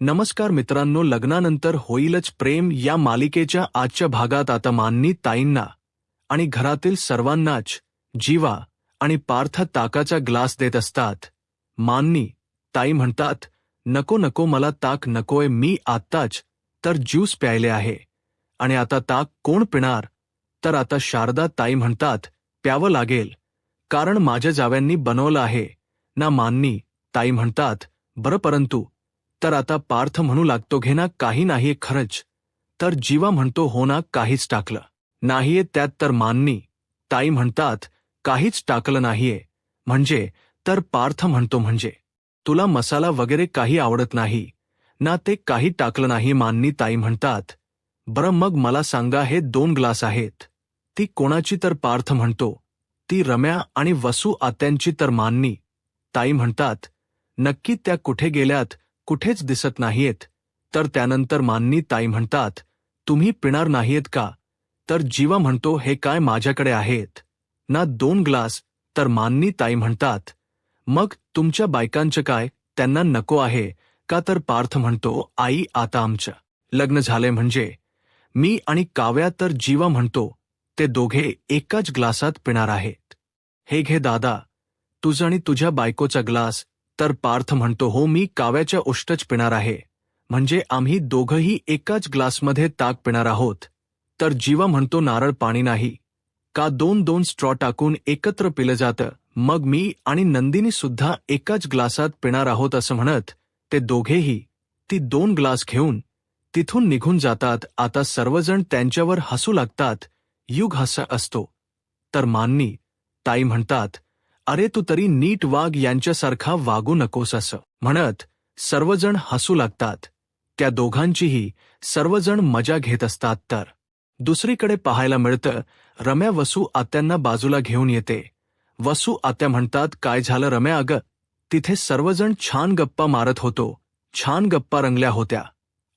नमस्कार मित्रांनो, लग्नानंतर होईलच प्रेम या मालिकेच्या आजच्या भागात आता मान्नी ताईंना आणि घरातील सर्वांनाच जीवा आणि पार्थ ताकाचा ग्लास देत असतात. मान्नी ताई म्हणतात, नको नको, मला ताक नकोय, मी आत्ताच तर ज्यूस प्यायले आहे आणि आता ताक कोण पिणार. तर आता शारदा ताई म्हणतात, प्यावं लागेल, कारण माझ्या जाव्यांनी बनवलं आहे ना. मान्नी ताई म्हणतात, बरं, परंतु. तर आता पार्थ म्हणू लागतो, घे ना, काही नाहीये खरंच. तर जीवा म्हणतो, हो ना, काहीच टाकलं नाहीये त्यात. तर मान्नी ताई म्हणतात, काहीच टाकलं नाहीये म्हणजे. तर पार्थ म्हणतो, म्हणजे तुला मसाला वगैरे काही आवडत नाही ना, ते काही टाकलं नाही. मान्नी ताई म्हणतात, बरं मग मला सांगा, हे 2 ग्लास आहेत, ती कोणाची. तर पार्थ म्हणतो, ती रम्या आणि वसू आत्यांची. तर मान्नी ताई म्हणतात, नक्की त्या कुठे गेल्यात, कुठेच दिसत नाहीयेत. तर त्यानंतर मान्नी ताई म्हणतात, तुम्ही पिणार नाहीयेत का. तर जीवा म्हणतो, हे काय, माझ्याकडे आहेत ना 2 ग्लास. तर मान्नी ताई म्हणतात, मग तुमच्या बायकांचं काय, त्यांना नको आहे का. तर पार्थ म्हणतो, आई, आता आमचं लग्न झालंय म्हणजे मी आणि काव्या. तर जीवा म्हणतो, ते दोघे एकाच ग्लासात पिणार आहेत. हे घे दादा, तुझं आणि तुझ्या बायकोचा ग्लास. तर पार्थ म्हणतो, हो, मी काव्याच्या उष्टच पिणार आहे, म्हणजे आम्ही दोघंही एकाच ग्लासमध्ये ताक पिणार आहोत. तर जीवा म्हणतो, नारळ पाणी नाही का, 2-2 स्ट्रॉ टाकून एकत्र पिलं जातं, मग मी आणि नंदिनी सुद्धा एकाच ग्लासात पिणार आहोत. असं म्हणत ते दोघेही ती 2 ग्लास घेऊन तिथून निघून जातात. आता सर्वजण त्यांच्यावर हसू लागतात. युग हसा असतो. तर मान्नी ताई म्हणतात, अरे तू तरी नीट वाग, यांच्यासारखा वागू नकोस. असं म्हणत सर्वजण हसू लागतात. त्या दोघांचीही सर्वजण मजा घेत असतात. तर दुसरीकडे पाहायला मिळतं, रम्या वसू आत्यांना बाजूला घेऊन येते. वसू आत्या म्हणतात, काय झालं रम्या, अगं तिथे सर्वजण छान गप्पा मारत होतो, छान गप्पा रंगल्या होत्या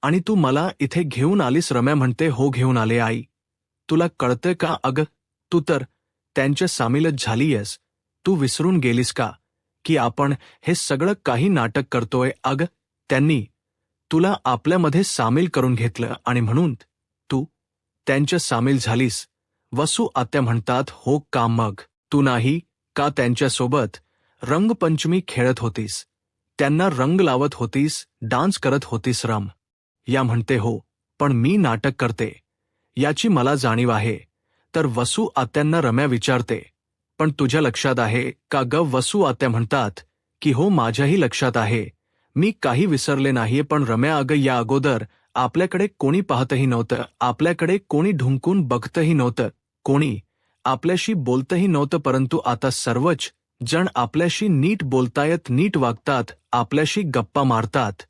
आणि तू मला इथे घेऊन आलीस. रम्या म्हणते, हो, घेऊन आले आई, तुला कळतंय का. अगं तू तर त्यांच्या सामीलच झालीयस, तू विसरून गेलीस का की आपण हे सगळं काही नाटक करतोय. अगं त्यांनी तुला आपल्यामध्ये सामील करून घेतलं आणि म्हणून तू त्यांच्या सामील झालीस. वसू आत्या म्हणतात, हो का, मग तू नाही का त्यांच्यासोबत रंगपंचमी खेळत होतीस, त्यांना रंग लावत होतीस, डान्स करत होतीस. रम या म्हणते, हो, पण मी नाटक करते याची मला जाणीव आहे. तर वसू आत्यांना रम्या विचारते, पण तुझ्या लक्षात आहे का ग. वसू आत्या म्हणतात की हो, माझ्याही लक्षात आहे, मी काही विसरले नाहीये. पण रम्या, अगं या अगोदर आपल्याकडे कोणी पाहतही नव्हतं, आपल्याकडे कोणी ढुंकून बघतही नव्हतं, कोणी आपल्याशी बोलतही नव्हतं, परंतु आता सर्वच जण आपल्याशी नीट बोलतायत, नीट वागतात, आपल्याशी गप्पा मारतात.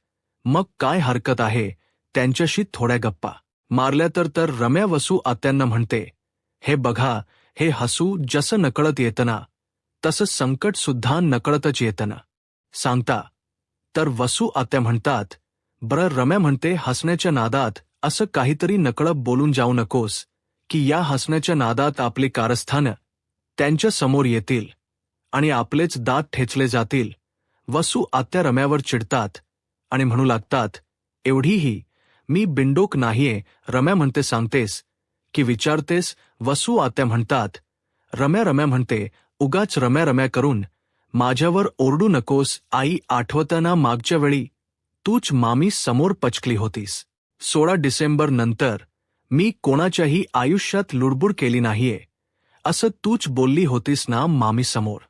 मग काय हरकत आहे त्यांच्याशी थोड्या गप्पा मारल्या तर. तर रम्या वसू आत्यांना म्हणते, हे बघा, हे हसू जसं नकळत येतं ना, तसं संकट सुद्धा नकळतच येतं ना, सांगता. तर वसू आत्या म्हणतात, बरं. रम्या म्हणते, हसण्याच्या नादात असं काहीतरी नकळत बोलून जाऊ नकोस की या हसण्याच्या नादात आपली कारस्थानं त्यांच्या समोर येतील आणि आपलेच दात ठेचले जातील. वसू आत्या रम्यावर चिडतात आणि म्हणू लागतात, एवढीही मी बिंडोक नाहीये. रम्या म्हणते, सांगतेस की विचारतेस. वसू आत्या म्हणतात, रम्या म्हणते, उगाच रम्या करून माझ्यावर ओरडू नकोस. आई, आठवतं ना, मागच्या वेळी तूच मामी समोर पचकली होतीस. 16 डिसेंबर नंतर मी कोणाच्याही आयुष्यात लुडबुड केली नाहीये, असं तूच बोलली होतीस ना मामी समोर,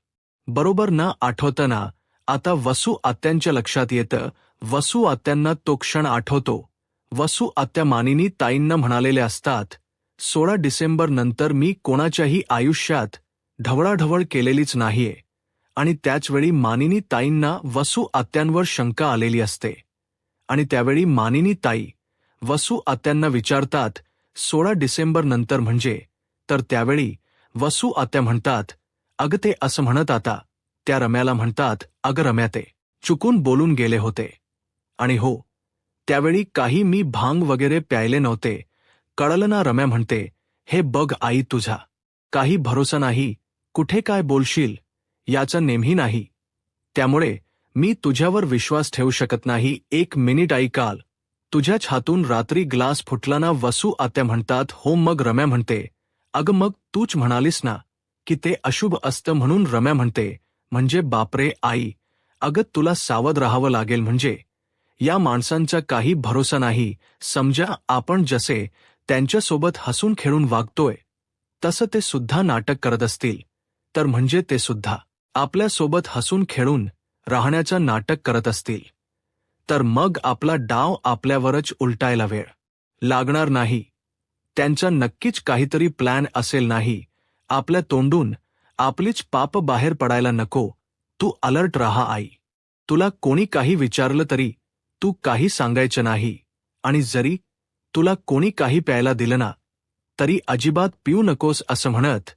बरोबर ना, आठवतं ना. आता वसू आत्यांच्या लक्षात येतं. वसू आत्यांना तो क्षण आठवतो. वसू आत्या मानिनी ताईंना म्हणालेले असतात, 16 डिसेंबर नंतर मी कोणाच्याही आयुष्यात ढवळाढवळ केलेलीच नाहीये. आणि त्याचवेळी मानिनी ताईंना वसू आत्यांवर शंका आलेली असते आणि त्यावेळी मानिनी ताई वसू आत्यांना विचारतात, 16 डिसेंबर नंतर म्हणजे. तर त्यावेळी वसू आत्या म्हणतात, अगं ते असं म्हणत. आता त्या रम्याला म्हणतात, अगं रम्या, ते चुकून बोलून गेले होते आणि हो, त्यावेळी काही मी भांग वगैरे प्यायले नव्हते, कळलं ना. रम्या म्हणते, हे बघ आई, तुझा काही भरोसा नाही, कुठे काय बोलशील याचा नेमही नाही, त्यामुळे मी तुझ्यावर विश्वास ठेवू शकत नाही. एक मिनिट ऐकाल. तुझ्याच हातून रात्री ग्लास फुटला ना. वसू आत्या म्हणतात हो. मग रम्या म्हणते अगं मग तूच म्हणालीस ना की ते अशुभ असतं म्हणून. रम्या म्हणते म्हणजे बापरे आई, अगं तुला सावध राहावं लागेल. म्हणजे या माणसांचा काही भरोसा नाही. समजा आपण जसे त्यांच्यासोबत हसून खेळून वागतोय तसं ते सुद्धा नाटक करत असतील तर म्हणजे ते सुद्धा आपल्यासोबत हसून खेळून राहण्याचं नाटक करत असतील तर मग आपला डाव आपल्यावरच उलटायला वेळ लागणार नाही. त्यांचा नक्कीच काहीतरी प्लॅन असेल. नाही आपल्या तोंडून आपलीच पाप बाहेर पडायला नको. तू अलर्ट राहा आई. तुला कोणी काही विचारलं तरी तू काही सांगायचं नाही. आणि जरी तुला कोणी काही प्यायला दिलं ना तरी अजिबात पिऊ नकोस. असं म्हणत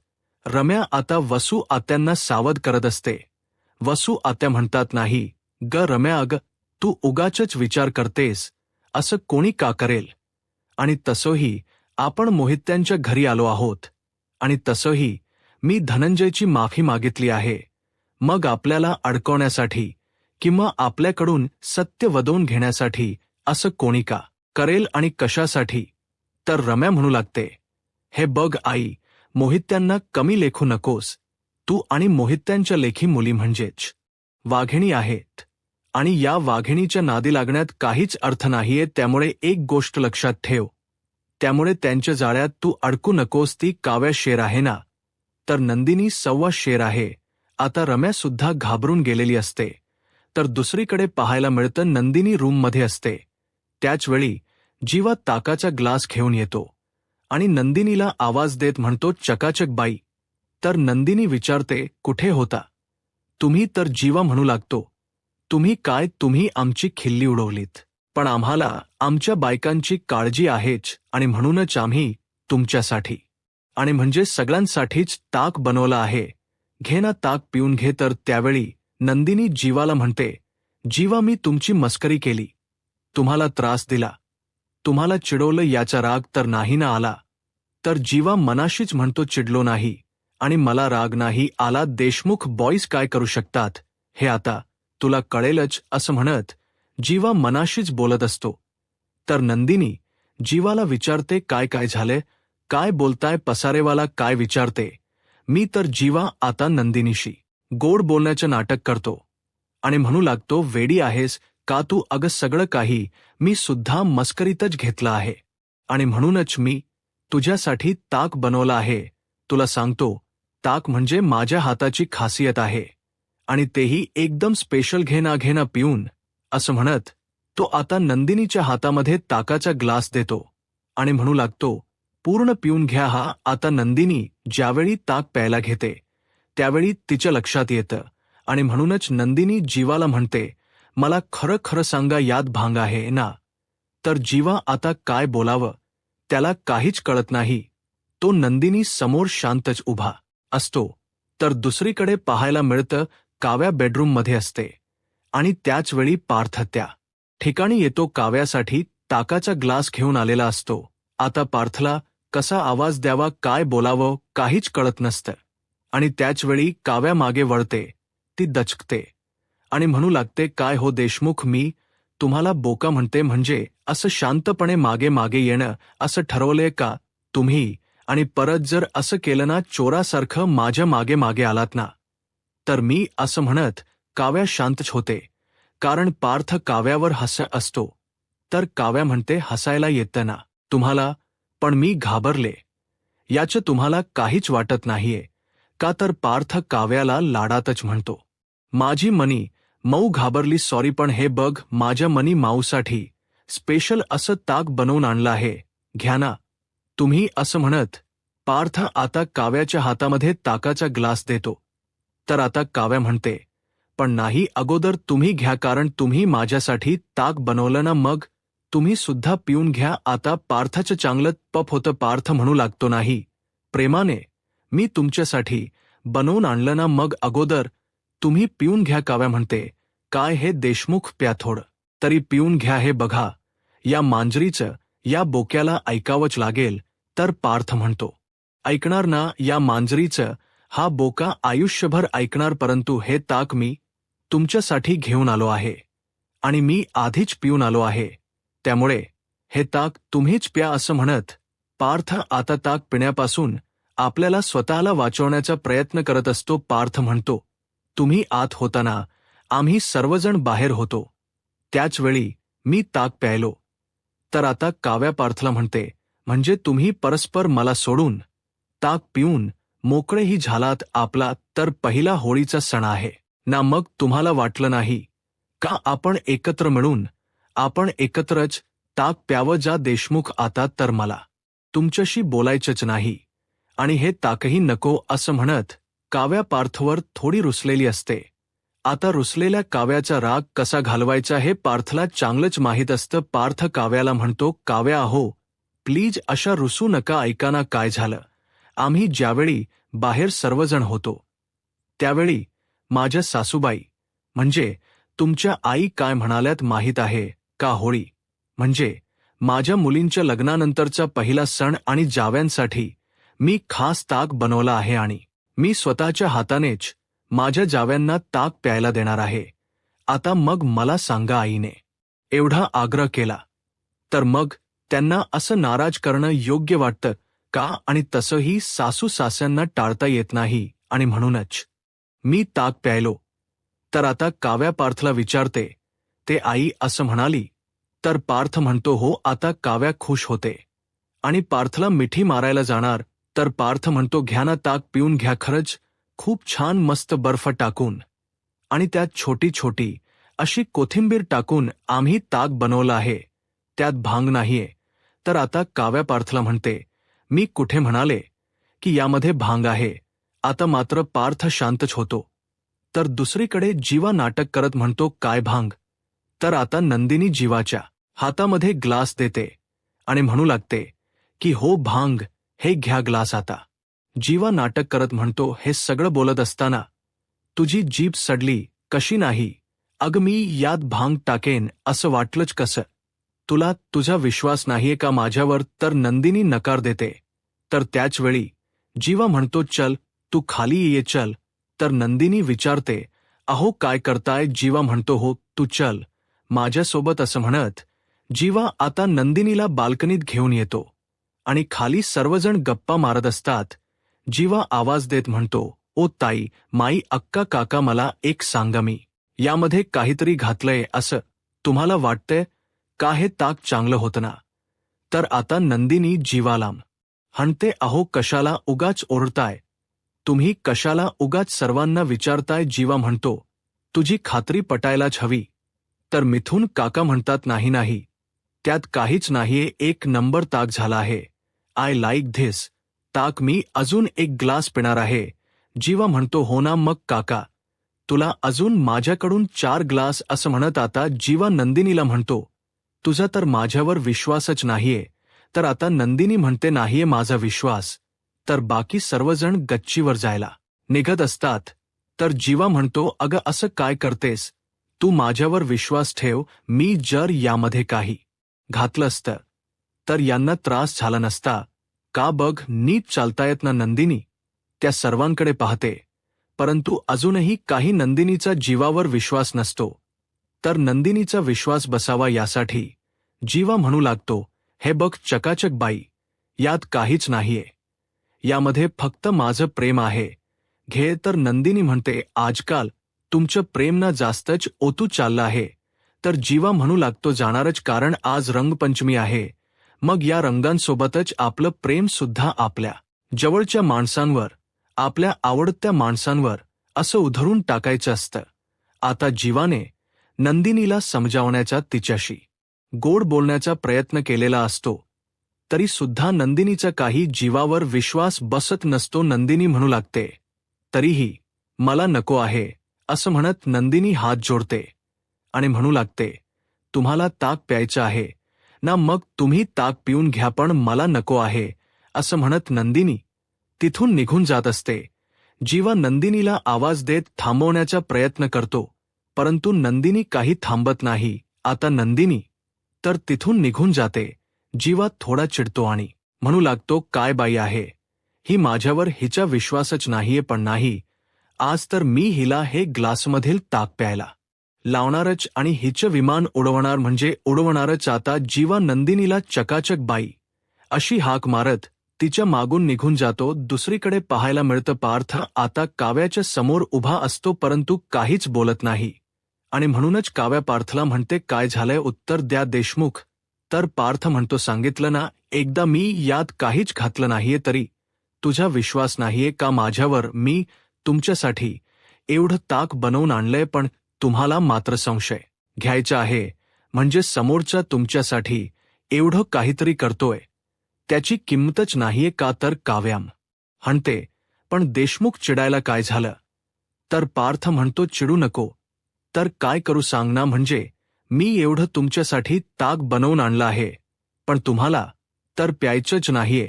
रम्या आता वसू आत्यांना सावध करत असते. वसू आत्या म्हणतात नाही ग रम्या, अगं तू उगाचच विचार करतेस. असं कोणी का करेल. आणि तसंही आपण मोहित्यांच्या घरी आलो आहोत. आणि तसंही मी धनंजयची माफी मागितली आहे. मग आपल्याला अडकवण्यासाठी किंवा आपल्याकडून सत्य वदवून घेण्यासाठी असं कोणी का करेल आणि कशासाठी. तर रम्या म्हणू लागते हे बघ आई, मोहित्यांना कमी लेखू नकोस. तू आणि मोहित्यांच्या लेखी मुली म्हणजेच वाघिणी आहेत. आणि या वाघिणीच्या नादी लागण्यात काहीच अर्थ नाहीये. त्यामुळे एक गोष्ट लक्षात ठेव. त्यामुळे त्यांच्या जाळ्यात तू अडकू नकोस. ती काव्या शेर आहे ना तर नंदिनी सव्वा शेर आहे. आता रम्या सुद्धा घाबरून गेलेली असते. तर दुसरीकडे पाहायला मिळतं नंदिनी रूममध्ये असते. त्याचवेळी जीवा ताकाचा ग्लास घेऊन येतो आणि नंदिनीला आवाज देत म्हणतो चकाचक बाई. तर नंदिनी विचारते कुठे होता तुम्ही. तर जीवा म्हणू लागतो तुम्ही काय, तुम्ही आमची खिल्ली उडवलीत. पण आम्हाला आमच्या बायकांची काळजी आहेच आणि म्हणूनच आम्ही तुमच्यासाठी आणि म्हणजे सगळ्यांसाठीच ताक बनवलं आहे. घे ना ताक पिऊन घे. तर त्यावेळी नंदिनी जीवाला म्हणते जीवा मी तुमची मस्करी केली, तुम्हाला त्रास दिला, तुम्हाला चिडवलं याचा राग तर नाही ना आला. तर जीवा मनाशीच म्हणतो चिडलो नाही आणि मला राग नाही आला. देशमुख बॉईज काय करू शकतात हे आता तुला कळेलच. असं म्हणत जीवा मनाशीच बोलत असतो. तर नंदिनी जीवाला विचारते काय काय झाले, काय बोलताय पसारेवाला काय विचारते. मी तर जीवा आता नंदिनीशी गोड बोलण्याचं नाटक करतो आणि म्हणू लागतो वेडी आहेस का तू. अगं सगळं काही मी सुद्धा मस्करीतच घेतलं आहे आणि म्हणूनच मी तुझ्यासाठी ताक बनवलं आहे. तुला सांगतो ताक म्हणजे माझ्या हाताची खासियत आहे आणि तेही एकदम स्पेशल. घे ना पिऊन. असं म्हणत तो आता नंदिनीच्या हातामध्ये ताकाचा ग्लास देतो आणि म्हणू लागतो पूर्ण पिऊन घ्या हा. आता नंदिनी ज्यावेळी ताक प्यायला घेते त्यावेळी तिच्या लक्षात येतं आणि म्हणूनच नंदिनी जीवाला म्हणते मला खरं खरं सांगा यात भांग आहे ना. तर जीवा आता काय बोलावं त्याला काहीच कळत नाही. तो नंदिनी समोर शांतच उभा असतो. तर दुसरीकडे पाहायला मिळतं काव्या बेडरूममध्ये असते आणि त्याचवेळी पार्थ त्या ठिकाणी येतो. काव्यासाठी ताकाचा ग्लास घेऊन आलेला असतो. आता पार्थला कसा आवाज द्यावा, काय बोलावं काहीच कळत नसतं आणि त्याचवेळी काव्या मागे वळते. ती दचकते आणि म्हणू लागते काय हो देशमुख, मी तुम्हाला बोका म्हणते म्हणजे असं शांतपणे मागे मागे येणं असं ठरवलंय का तुम्ही. आणि परत जर असं केलं ना चोरासारखं माझ्या मागे मागे आलात ना तर मी. असं म्हणत काव्या शांतच होते कारण पार्थ काव्यावर हसत असतो. तर काव्या म्हणते हसायला येतं ना तुम्हाला, पण मी घाबरले याचं तुम्हाला काहीच वाटत नाहीये का. तर पार्थ काव्याला लाडातच म्हणतो माझी मनी मऊ घाबरली सॉरी, पण हे बघ माझ्या मनी माऊसाठी स्पेशल असं ताक बनवून आणलं आहे, घ्या ना तुम्ही. असं म्हणत पार्थ आता काव्याच्या हातामध्ये ताकाचा ग्लास देतो. तर आता काव्या म्हणते पण नाही अगोदर तुम्ही घ्या कारण तुम्ही माझ्यासाठी ताक बनवलं ना, मग तुम्ही सुद्धा पिऊन घ्या. आता पार्थचं चांगलं पप होतं. पार्थ म्हणू लागतो नाही प्रेमाने मी तुमच्यासाठी बनवून आणलं ना, मग अगोदर तुम्ही पिऊन घ्या. काव्या म्हणते काय हे देशमुख प्या थोडं तरी पिऊन घ्या. हे बघा या मांजरीचं या बोक्याला ऐकावंच लागेल. तर पार्थ म्हणतो ऐकणार ना या मांजरीचं, हा बोका आयुष्यभर ऐकणार, परंतु हे ताक मी तुमच्यासाठी घेऊन आलो आहे आणि मी आधीच पिऊन आलो आहे, त्यामुळे हे ताक तुम्हीच प्या असं म्हणत पार्थ आता ताक पिण्यापासून आपल्याला स्वतःला वाचवण्याचा प्रयत्न करत असतो. पार्थ म्हणतो, तुम्ही आत होताना आम्ही सर्वजण बाहेर होतो, त्याच वेळी मी ताक प्यायलो. तर आता काव्या पार्थला म्हणते, म्हणजे तुम्ही परस्पर मला सोडून ताक पिऊन मोकळेही झालात. आपला तर पहिला होळीचा सण आहे ना, मग तुम्हाला वाटलं नाही का आपण एकत्र मिळून आपण एकत्रच ताक प्यावं? जा देशमुख, आता तर मला तुमच्याशी बोलायचंच नाही आणि हे ताकही नको असं म्हणत काव्या पार्थवर थोडी रुसलेली असते. आता रुसलेल्या काव्याचा राग कसा घालवायचा हे पार्थला चांगलंच माहीत असतं. पार्थ काव्याला म्हणतो, काव्या अहो प्लीज अशा रुसू नका. ऐका ना, काय झालं, आम्ही ज्यावेळी बाहेर सर्वजण होतो त्यावेळी माझ्या सासूबाई म्हणजे तुमच्या आई काय म्हणाल्यात माहीत आहे का? होळी म्हणजे माझ्या मुलींच्या लग्नानंतरचा पहिला सण आणि जाव्यांसाठी मी खास ताक बनवला आहे आणि मी स्वतःच्या हातानेच माझ्या जाव्यांना ताक प्यायला देणार आहे. आता मग मला सांगा, आईने एवढा आग्रह केला तर मग त्यांना असं नाराज करणं योग्य वाटतं का? आणि तसंही सासू सास्यांना टाळता येत नाही आणि म्हणूनच मी ताक प्यायलो. तर आता काव्या पार्थला विचारते, ते आई असं म्हणाली? तर पार्थ म्हणतो, हो. आता काव्या खुश होते आणि पार्थला मिठी मारायला जाणार तर पार्थ म्हणतो, घ्या ना ताक, पिऊन घ्या. खरंच खूप छान, मस्त बर्फ टाकून आणि त्यात छोटी छोटी अशी कोथिंबीर टाकून आम्ही ताक बनवलं आहे, त्यात भांग नाहीये. तर आता काव्या पार्थला म्हणते, मी कुठे म्हणाले की यामध्ये भांग आहे? आता मात्र पार्थ शांतच होतो. तर दुसरीकडे जीवा नाटक करत म्हणतो, काय भांग? तर आता नंदिनी जीवाच्या हातामध्ये ग्लास देते आणि म्हणू लागते की हो भांग, हे घ्या ग्लास. आता जीवा नाटक करत म्हणतो, हे सगळं बोलत असताना तुझी जीभ सडली कशी नाही? अगं मी यात भांग टाकेन असं वाटलंच कसं तुला? तुझा विश्वास नाहीये का माझ्यावर? तर नंदिनी नकार देते. तर त्याच वेळी जीवा म्हणतो, चल तू खाली ये, चल. तर नंदिनी विचारते, अहो काय करताय? जीवा म्हणतो, हो तू चल माझ्यासोबत असं म्हणत जीवा आता नंदिनीला बाल्कनीत घेऊन येतो आणि खाली सर्वजण गप्पा मारत असतात. जीवा आवाज देत म्हणतो, ओ ताई, माई, अक्का, काका, मला एक सांगा, मी यामध्ये काहीतरी घातलंय असं तुम्हाला वाटतंय का? हे ताक चांगलं होतं ना? तर आता नंदिनी जीवाला हणते, अहो कशाला उगाच ओरडताय तुम्ही? कशाला उगाच सर्वांना विचारताय? जीवा म्हणतो, तुझी खात्री पटायलाच हवी. तर मिथून काका म्हणतात, नाही नाही, त्यात काहीच नाहीये, एक नंबर ताक झाला आहे. आय लाईक धिस ताक, मी अजून एक ग्लास पिणार आहे. जीवा म्हणतो, हो ना मग काका, तुला अजून माझ्याकडून 4 ग्लास असं म्हणत आता जीवा नंदिनीला म्हणतो, तुझा तर माझ्यावर विश्वासच नाहीये. तर आता नंदिनी म्हणते, नाहीये माझा विश्वास. तर बाकी सर्वजण गच्चीवर जायला निघत असतात. तर जीवा म्हणतो, अगं असं काय करतेस तू? माझ्यावर विश्वास ठेव. मी जर यामध्ये काही घातलं असतं तर यांना त्रास झाला नसता का? बघ नीट चालतायत ना? नंदिनी त्या सर्वांकडे पाहते, परंतु अजूनही काही नंदिनीचा जीवावर विश्वास नसतो. तर नंदिनीचा विश्वास बसावा यासाठी जीवा म्हणू लागतो, हे बघ चकाचक बाई, यात काहीच नाहीये, यामध्ये फक्त माझं प्रेम आहे, घे. तर नंदिनी म्हणते, आजकाल तुमचं प्रेम ना जास्तच ओतू चाललं आहे. तर जीवा म्हणू लागतो, जाणारच, कारण आज रंगपंचमी आहे. मग या रंगांसोबतच आपलं प्रेम सुद्धा आपल्या जवळच्या माणसांवर, आपल्या आवडत्या माणसांवर असं उधळून टाकायचं असतं. आता जीवाने नंदिनीला समजावण्याचा, तिच्याशी गोड बोलण्याचा प्रयत्न केलेला असतो, तरी सुद्धा नंदिनीचा काही जीवावर विश्वास बसत नसतो. नंदिनी म्हणू लागते, तरीही मला नको आहे असं म्हणत नंदिनी हात जोडते आणि म्हणू लागते, तुम्हाला ताक प्यायचं आहे ना? मग तुम्ही ताक पिऊन घ्या, पण मला नको आहे असं म्हणत नंदिनी तिथून निघून जात असते. जीवा नंदिनीला आवाज देत थांबवण्याचा प्रयत्न करतो, परंतु नंदिनी काही थांबत नाही. आता नंदिनी तर तिथून निघून जाते. जीवा थोडा चिडतो आणि म्हणू लागतो, काय बाई आहे ही, माझ्यावर हिचा विश्वासच नाहीये. पण नाही, आज तर मी हिला हे ग्लासमधील ताक प्यायला लावणारच आणि हिचं विमान उडवणार म्हणजे उडवणारच. आता जीवा नंदिनीला चकाचक बाई अशी हाक मारत तिच्या मागून निघून जातो. दुसरीकडे पाहायला मिळतं पार्थ आता काव्याच्या समोर उभा असतो परंतु काहीच बोलत नाही. आणि म्हणूनच काव्या पार्थला म्हणते, काय झालंय, उत्तर द्या देशमुख. तर पार्थ म्हणतो, सांगितलं ना एकदा, मी यात काहीच घातलं नाहीये तरी तुझा विश्वास नाहीये का माझ्यावर? मी तुमच्यासाठी एवढं ताक बनवून आणलंय पण तुम्हाला मात्र संशय घ्यायचा आहे म्हणजे समोरचा तुमच्यासाठी एवढं काहीतरी करतोय त्याची किंमतच नाहीये का? तर काव्याम म्हणते, पण देशमुख चिडायला काय झालं? तर पार्थ म्हणतो, चिडू नको तर काय करू सांग ना, म्हणजे मी एवढं तुमच्यासाठी ताक बनवून आणलं आहे पण तुम्हाला तर प्यायचंच नाहीये.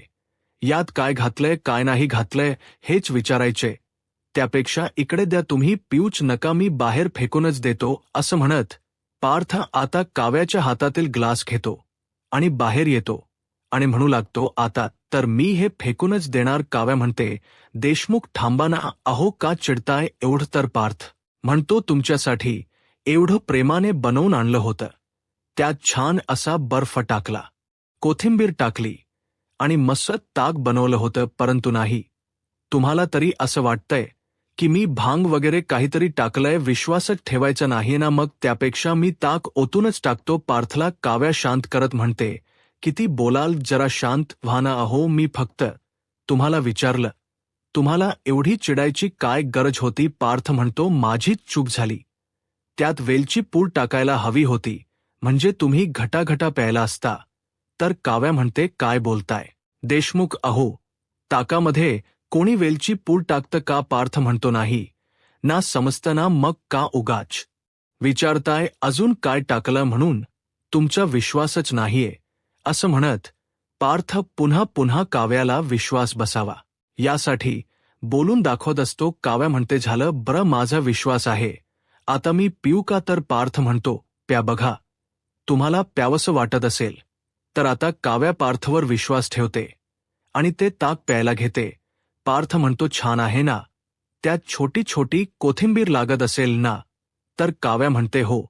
यात काय घातलंय काय नाही घातलंय हेच विचारायचे. त्यापेक्षा इकडे द्या, तुम्ही पिऊच नका, मी बाहेर फेकूनच देतो. असं म्हणत पार्थ आता काव्याच्या हातातील ग्लास घेतो आणि बाहेर येतो आणि म्हणू लागतो, आता तर मी हे फेकूनच देणार. काव्या म्हणते, देशमुख थांबा ना, अहो का चिडताय एवढं? तर पार्थ म्हणतो, तुमच्यासाठी एवढं प्रेमाने बनवून आणलं होतं, त्यात छान असा बर्फ टाकला, कोथिंबीर टाकली आणि मस्त ताक बनवलं होतं, परंतु नाही. तुम्हाला तरी असं वाटतंय की मी भांग वगैरे काहीतरी टाकलंय, विश्वासच ठेवायचा नाही ना, मग त्यापेक्षा मी ताक ओतूनच टाकतो. पार्थला काव्या शांत करत म्हणते, किती बोलाल, जरा शांत व्हा ना. अहो मी फक्त तुम्हाला विचारलं, तुम्हाला एवढी चिडायची काय गरज होती? पार्थ म्हणतो, माझीच चूक झाली, त्यात वेलची पूड टाकायला हवी होती, म्हणजे तुम्ही घटाघटा प्यायला असता. तर काव्या म्हणते, काय बोलताय देशमुख, अहो ताकामध्ये कोणी वेलची पूड टाकतं का? पार्थ म्हणतो, नाही ना, समजतं ना, मग का उगाच विचारताय? अजून काय टाकलं म्हणून तुमचा विश्वासच नाहीये. असं म्हणत पार्थ पुन्हा पुन्हा काव्याला विश्वास बसावा यासाठी बोलून दाखवत असतो. काव्या म्हणते, झालं बरं, माझा विश्वास आहे, आता मी पिऊ का? तर पार्थ म्हणतो, प्या बघा, तुम्हाला प्यावंसं वाटत असेल तर. आता काव्या पार्थवर विश्वास ठेवते आणि ते ताक प्यायला घेते. पार्थ म्हणतो, छान आहे ना, त्यात छोटी छोटी कोथिंबीर लागत असेल ना? तर काव्या म्हणते, हो.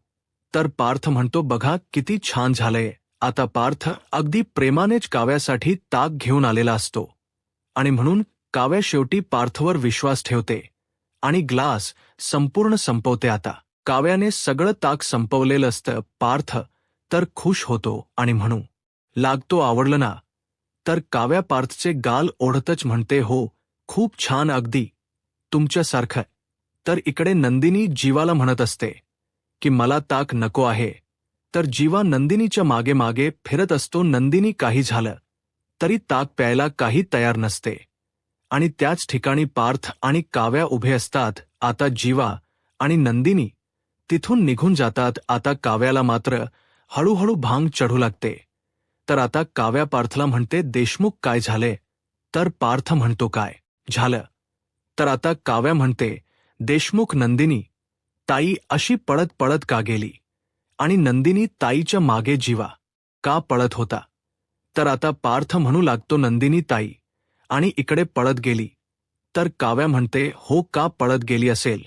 तर पार्थ म्हणतो, बघा किती छान झालंय. आता पार्थ अगदी प्रेमानेच काव्यासाठी ताक घेऊन आलेला असतो आणि म्हणून काव्या शेवटी पार्थवर विश्वास ठेवते आणि ग्लास संपूर्ण संपवते. आता काव्याने सगळं ताक संपवलेलं असतं. पार्थ तर खुश होतो आणि म्हणू लागतो, आवडलं ना? तर काव्या पार्थचे गाल ओढतच म्हणते, हो खूप छान, अगदी तुमच्यासारखं. तर इकडे नंदिनी जीवाला म्हणत असते की मला ताक नको आहे. तर जीवा नंदिनीच्या मागे मागे फिरत असतो. नंदिनी काही झालं तरी ताक प्यायला काही तयार नसते आणि त्याच ठिकाणी पार्थ आणि काव्या उभे असतात. आता जीवा आणि नंदिनी तिथून निघून जातात. आता काव्याला मात्र हळूहळू भांग चढू लागते. तर आता काव्या पार्थला म्हणते, देशमुख काय झाले? तर पार्थ म्हणतो, काय झालं? तर आता काव्या म्हणते, देशमुख, नंदिनी ताई अशी पळत पळत का गेली? आणि नंदिनी ताईच्या मागे जीवा का पळत होता? तर आता पार्थ म्हणू लागतो, नंदिनी ताई आणि इकडे पळत गेली. तर काव्या म्हणते, हो का पळत गेली असेल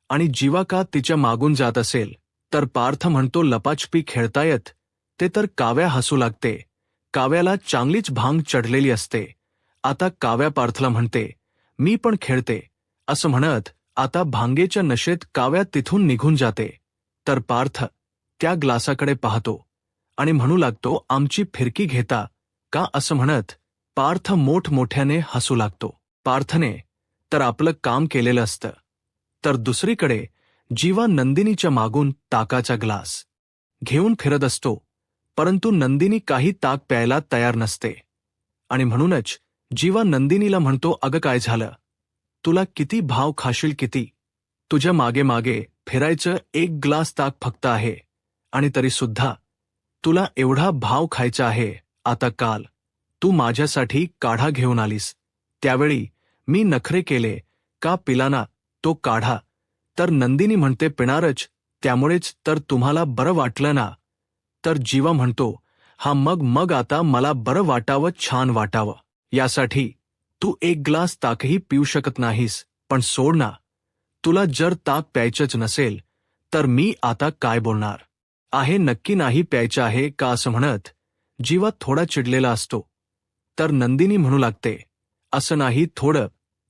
आणि जीवा का तिच्या मागून जात असेल? तर पार्थ म्हणतो, लपाछपी खेळतायत ते. तर काव्या हसू लागते. काव्याला चांगलीच भांग चढलेली असते. आता काव्या पार्थला म्हणते, मी पण खेळते. असं म्हणत आता भांगेच्या नशेत काव्या तिथून निघून जाते. तर पार्थ त्या ग्लासाकडे पाहतो आणि म्हणू लागतो, आमची फिरकी घेता का? असं म्हणत पार्थ मोठमोठ्याने हसू लागतो. पार्थने तर आपलं काम केलेलं असतं. तर दुसरीकडे जीवा नंदिनीच्या मागून ताकाचा ग्लास घेऊन फिरत असतो, परंतु नंदिनी काही ताक प्यायला तयार नसते आणि म्हणूनच जीवा नंदिनीला म्हणतो, अगं काय झालं? तुला किती भाव खाशील, किती तुझ्या मागे मागे फिरायचं, एक ग्लास ताक फक्त आहे आणि तरी सुद्धा तुला एवढा भाव खायचा आहे. आता काल तू माझ्यासाठी काढा घेऊन आलीस, त्यावेळी मी नखरे केले का पिलाना तो काढा? तर नंदिनी म्हणते, पिणारच, त्यामुळेच तर तुम्हाला बरं वाटलं ना? तर जीवा म्हणतो, हा मग आता मला बरं वाटावं, छान वाटावं, यासाठी तू एक ग्लास ताकही पिऊ शकत नाहीस, पण सोड ना, तुला जर ताक प्यायचंच नसेल तर मी आता काय बोलणार आहे, नक्की नाही प्यायचं आहे का असं म्हणत जीवा थोडा चिडलेला असतो. तर नंदिनी म्हणू लागते, असं नाही, थोडं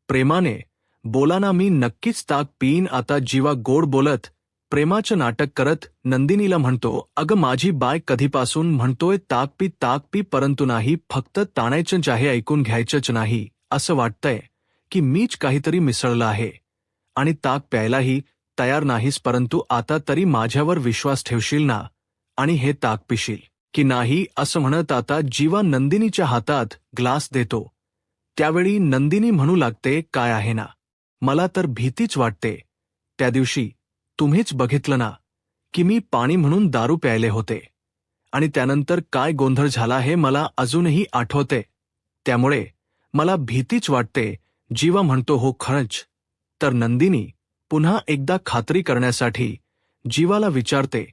प्रेमाने बोला ना, मी नक्कीच ताक पिईन आता. जीवा गोड बोलत प्रेमाचं नाटक करत नंदिनीला म्हणतो, अगं माझी बाय कधीपासून म्हणतोय ताक पी, परंतु नाही, फक्त ताणायचंच आहे, ऐकून घ्यायचंच नाही. असं वाटतंय की मीच काहीतरी मिसळलं आहे आणि ताक प्यायलाही तयार नाहीस, परंतु आता तरी माझ्यावर विश्वास ठेवशील ना आणि हे ताक पिशील की नाही. असं म्हणत आता जीवा नंदिनीच्या हातात ग्लास देतो. त्यावेळी नंदिनी म्हणू लागते, काय आहे ना, मला तर भीतीच वाटते. त्या दिवशी तुम्हीच बघितलं ना की मी पाणी म्हणून दारू प्यायले होते आणि त्यानंतर काय गोंधळ झाला हे मला अजूनही आठवते. त्यामुळे मला भीतीच वाटते. जीवा म्हणतो, हो खरंच. तर नंदिनी पुन्हा एकदा खात्री करण्यासाठी जीवाला विचारते,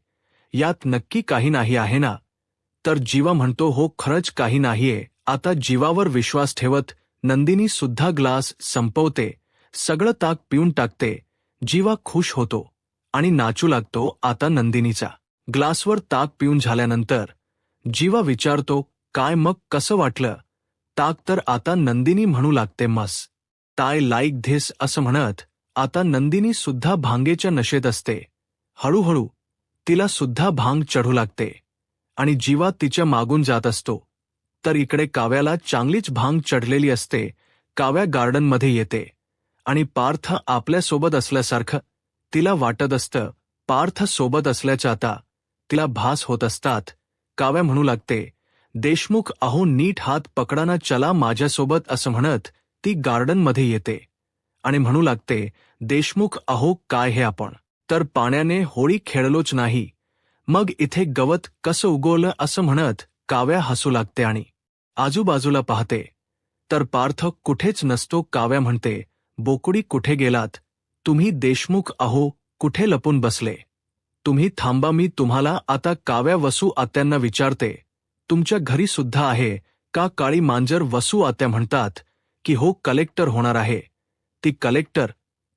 यात नक्की काही नाही आहे ना. तर जीवा म्हणतो, हो खरंच काही नाहीये. आता जीवावर विश्वास ठेवत नंदिनी सुद्धा ग्लास संपवते, सगळं ताक पिऊन टाकते. जीवा खुश होतो आणि नाचू लागतो. आता नंदिनीचा ग्लासवर ताक पिऊन झाल्यानंतर जीवा विचारतो, काय मग कसं वाटलं ताक. तर आता नंदिनी म्हणू लागते, मस्त, ताय लाईक धिस. असं म्हणत आता नंदिनी सुद्धा भांगेच्या नशेत असते. हळूहळू तिला सुद्धा भांग चढू लागते आणि जीवा तिच्या मागून जात असतो. तर इकडे काव्याला चांगलीच भांग चढलेली असते. काव्या गार्डनमध्ये येते आणि पार्थ आपल्यासोबत असल्यासारखं तिला वाटत असतं. पार्थ सोबत असल्याचा आता तिला भास होत असतात. काव्या म्हणू लागते, देशमुख अहो नीट हात पकडाना, चला माझ्यासोबत. असं म्हणत ती गार्डनमध्ये येते आणि म्हणू लागते, देशमुख अहो काय हे आपण तर पाण्याने होळी खेळलोच नाही, मग इथे गवत कसं उगवलं. असं म्हणत काव्या हसू लागते आणि आजूबाजूला पाहते तर पार्थ कुठेच नसतो. काव्या म्हणते, बोकुडी कुठे गेलात तुम्ही, देशमुख अहो कुठे लपून बसले तुम्ही, थांबा मी तुम्हाला आता. काव्या वसू आत्यांना विचारते, तुमच्या घरी सुद्धा आहे का काळी मांजर. वसू आत्या म्हणतात की हो, कलेक्टर होणार आहे ती. कलेक्टर.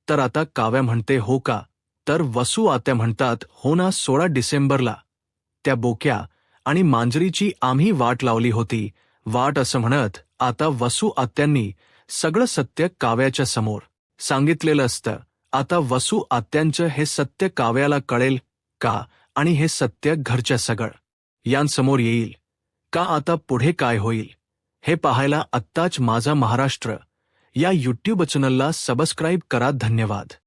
तर आता काव्या म्हणते, हो का. तर वसू आत्या म्हणतात, हो ना, 16 डिसेंबरला त्या बोक्या आणि मांजरीची आम्ही वाट लावली होती. वाट. असं म्हणत आता वसू आत्यांनी सगळं सत्य काव्याच्या समोर सांगितलेलं असतं. आता वसू आत्यांचं हे सत्य काव्याला कळेल का आणि हे सत्य घरच्या सगळं यांसमोर येईल का. आता पुढे काय होईल हे पाहायला आत्ताच माझा महाराष्ट्र या यूट्यूब चॅनलला सबस्क्राईब करा. धन्यवाद.